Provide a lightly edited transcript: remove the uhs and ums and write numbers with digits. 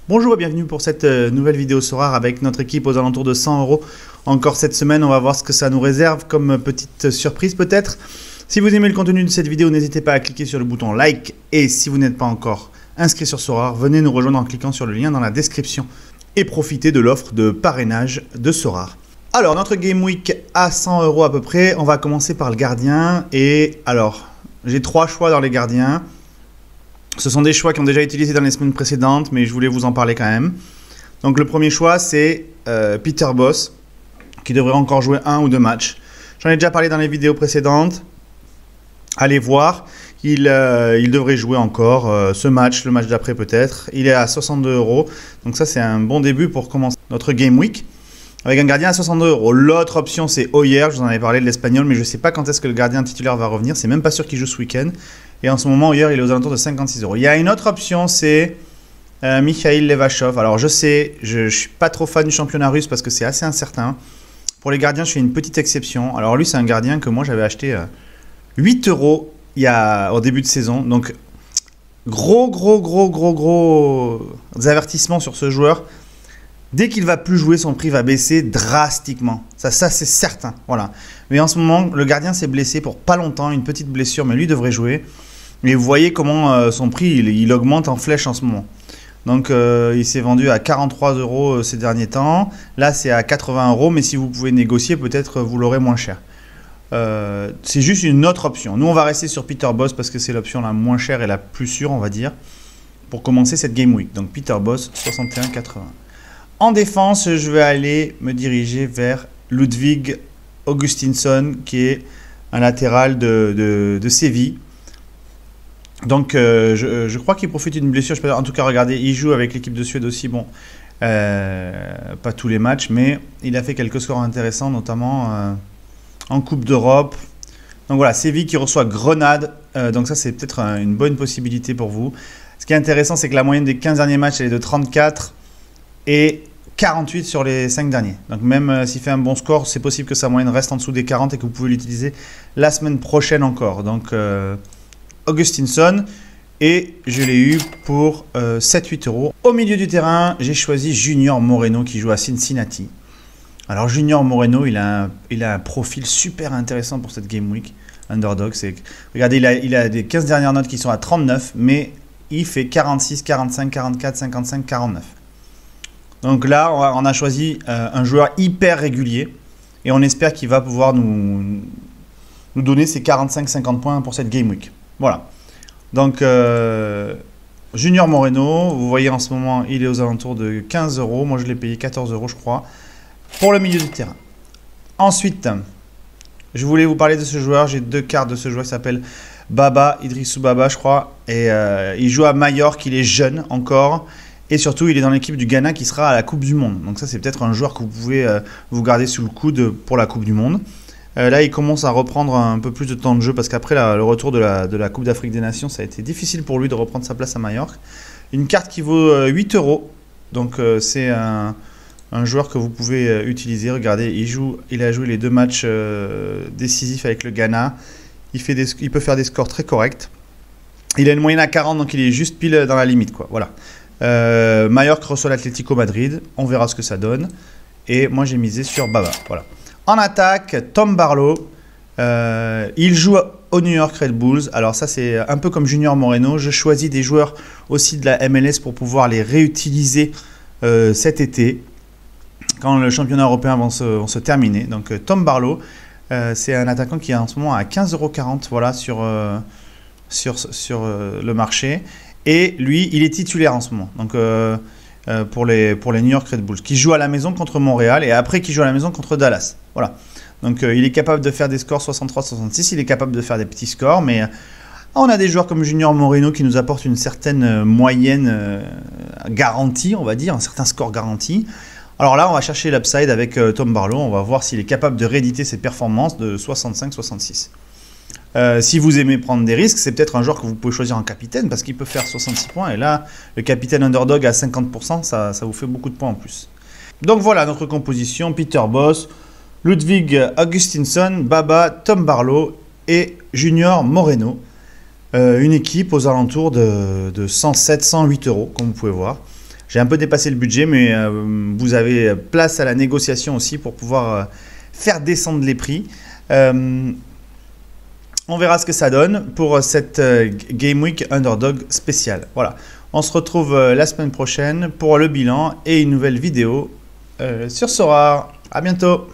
Bonjour et bienvenue pour cette nouvelle vidéo Sorare avec notre équipe aux alentours de 100 €. Encore cette semaine, on va voir ce que ça nous réserve comme petite surprise peut-être. Si vous aimez le contenu de cette vidéo, n'hésitez pas à cliquer sur le bouton like. Et si vous n'êtes pas encore inscrit sur Sorare, venez nous rejoindre en cliquant sur le lien dans la description. Et profitez de l'offre de parrainage de Sorare. Alors, notre Game Week à 100 € à peu près. On va commencer par le gardien. Et alors, j'ai 3 choix dans les gardiens. Ce sont des choix qui ont déjà été utilisés dans les semaines précédentes, mais je voulais vous en parler quand même. Donc le premier choix, c'est Peter Bosz, qui devrait encore jouer 1 ou 2 matchs. J'en ai déjà parlé dans les vidéos précédentes. Allez voir, il devrait jouer encore ce match, le match d'après peut-être. Il est à 62 €, donc ça c'est un bon début pour commencer notre Game Week. Avec un gardien à 62 €. L'autre option, c'est Hoyer. Je vous en avais parlé de l'Espagnol, mais je ne sais pas quand est-ce que le gardien titulaire va revenir. C'est même pas sûr qu'il joue ce week-end. Et en ce moment, Hoyer, il est aux alentours de 56 €. Il y a une autre option, c'est Mikhail Levashov. Alors, je sais, je ne suis pas trop fan du championnat russe parce que c'est assez incertain. Pour les gardiens, je fais une petite exception. Alors, lui, c'est un gardien que moi, j'avais acheté 8 € au début de saison. Donc, gros avertissements sur ce joueur. Dès qu'il va plus jouer, son prix va baisser drastiquement. Ça c'est certain. Voilà. Mais en ce moment, le gardien s'est blessé pour pas longtemps, une petite blessure, mais lui devrait jouer. Et vous voyez comment son prix, il augmente en flèche en ce moment. Donc, il s'est vendu à 43 € ces derniers temps. Là, c'est à 80 €, mais si vous pouvez négocier, peut-être vous l'aurez moins cher. C'est juste une autre option. Nous, on va rester sur Peter Bosz parce que c'est l'option la moins chère et la plus sûre, on va dire, pour commencer cette Game Week. Donc, Peter Bosz, 61,80 €. En défense, je vais aller me diriger vers Ludwig Augustinsson, qui est un latéral de Séville. Donc, je crois qu'il profite d'une blessure. Je peux, en tout cas, regardez, il joue avec l'équipe de Suède aussi. Bon, pas tous les matchs, mais il a fait quelques scores intéressants, notamment en Coupe d'Europe. Donc voilà, Séville qui reçoit Grenade. Donc ça, c'est peut-être une bonne possibilité pour vous. Ce qui est intéressant, c'est que la moyenne des 15 derniers matchs, elle est de 34. Et 48 sur les 5 derniers. Donc même s'il fait un bon score, c'est possible que sa moyenne reste en dessous des 40 et que vous pouvez l'utiliser la semaine prochaine encore. Donc Augustinsson, et je l'ai eu pour 7-8 €. Au milieu du terrain, j'ai choisi Junior Moreno qui joue à Cincinnati. Alors Junior Moreno, il a un profil super intéressant pour cette Game Week. Underdog, regardez, il a des 15 dernières notes qui sont à 39, mais il fait 46, 45, 44, 55, 49. Donc là, on a choisi un joueur hyper régulier et on espère qu'il va pouvoir nous donner ses 45-50 points pour cette Game Week. Voilà. Donc, Junior Moreno, vous voyez en ce moment, il est aux alentours de 15 €. Moi, je l'ai payé 14 € je crois, pour le milieu du terrain. Ensuite, je voulais vous parler de ce joueur. J'ai 2 cartes de ce joueur qui s'appelle Baba, Idrissou Baba, je crois. Et il joue à Majorque, il est jeune encore. Et surtout, il est dans l'équipe du Ghana qui sera à la Coupe du Monde. Donc ça, c'est peut-être un joueur que vous pouvez vous garder sous le coude pour la Coupe du Monde. Là, il commence à reprendre un peu plus de temps de jeu parce qu'après le retour de la Coupe d'Afrique des Nations, ça a été difficile pour lui de reprendre sa place à Majorque. Une carte qui vaut 8 €. Donc c'est un joueur que vous pouvez utiliser. Regardez, il a joué les 2 matchs décisifs avec le Ghana. Il peut faire des scores très corrects. Il a une moyenne à 40, donc il est juste pile dans la limite, quoi. Voilà. Majorque reçoit l'Atlético Madrid, on verra ce que ça donne. Et moi j'ai misé sur Baba. Voilà. En attaque, Tom Barlow, il joue au New York Red Bulls. Alors ça c'est un peu comme Junior Moreno. Je choisis des joueurs aussi de la MLS pour pouvoir les réutiliser cet été, quand le championnat européen va se terminer. Donc Tom Barlow, c'est un attaquant qui est en ce moment à 15,40 €, voilà, sur le marché. Et lui, il est titulaire en ce moment, donc pour les New York Red Bulls, qui joue à la maison contre Montréal et après qui joue à la maison contre Dallas. Voilà. Donc il est capable de faire des scores 63-66, il est capable de faire des petits scores, mais on a des joueurs comme Junior Moreno qui nous apportent une certaine moyenne garantie, on va dire, un certain score garanti. Alors là, on va chercher l'upside avec Tom Barlow, on va voir s'il est capable de rééditer ses performances de 65-66. Si vous aimez prendre des risques, c'est peut-être un joueur que vous pouvez choisir en capitaine parce qu'il peut faire 66 points. Et là, le capitaine underdog à 50%, ça vous fait beaucoup de points en plus. Donc voilà notre composition. Peter Bosz, Ludwig Augustinsson, Baba, Tom Barlow et Junior Moreno. Une équipe aux alentours de 107-108 €, comme vous pouvez voir. J'ai un peu dépassé le budget, mais vous avez place à la négociation aussi pour pouvoir faire descendre les prix. On verra ce que ça donne pour cette Game Week Underdog spéciale. Voilà, on se retrouve la semaine prochaine pour le bilan et une nouvelle vidéo sur Sorare. À bientôt.